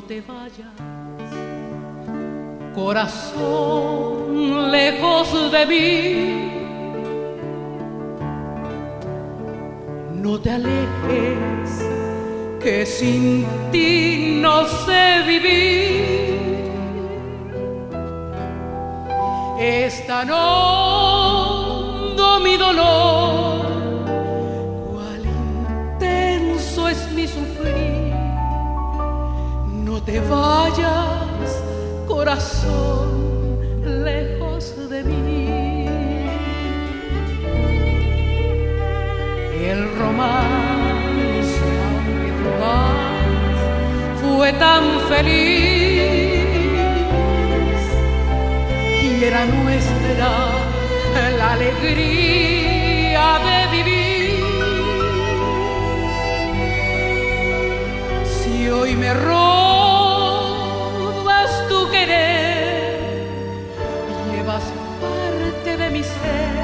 te vayas, corazón, lejos de mí. No te alejes, que sin ti no sé vivir. Es tan hondo mi dolor, cuál intenso es mi sufrir. No te vayas, corazón, lejos de mí. El romance, aunque fugaz, fue tan feliz, y era nuestra la alegría de vivir. Si hoy me robas tu querer, llevas parte de mi ser.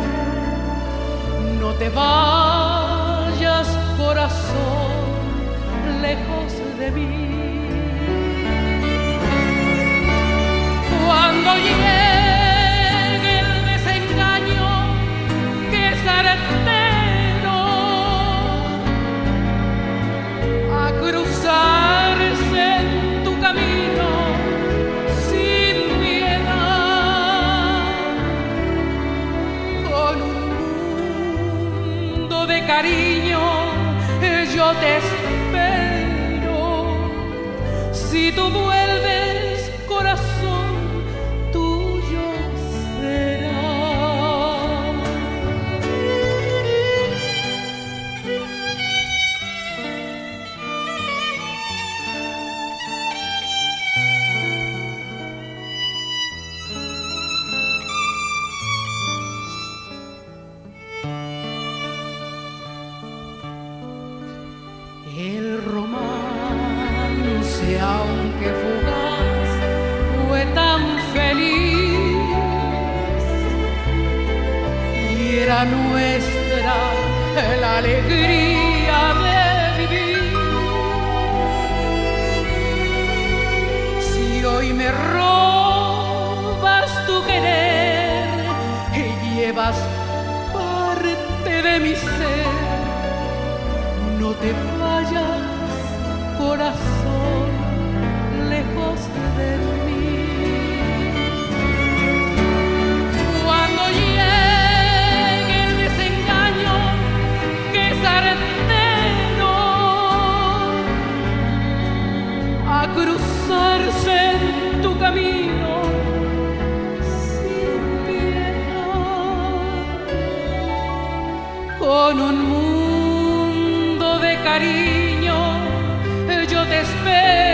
No te vayas, corazón, lejos de mí. Cuando llegue el desengaño, que es certero, a cruzarse en tu camino sin piedad, con un mundo de cariño yo te espero. Si tú vuelves, corazón, tuyo será. El romance, aunque fugaz, fue tan feliz, y era nuestra la alegría de vivir. Si hoy me robas tu querer y llevas parte de mi ser, no te vayas, corazón, lejos de mí. Cuando llegue el desengaño, que es certero, a cruzarse en tu camino sin piedad, con un mundo de cariño yo te espero.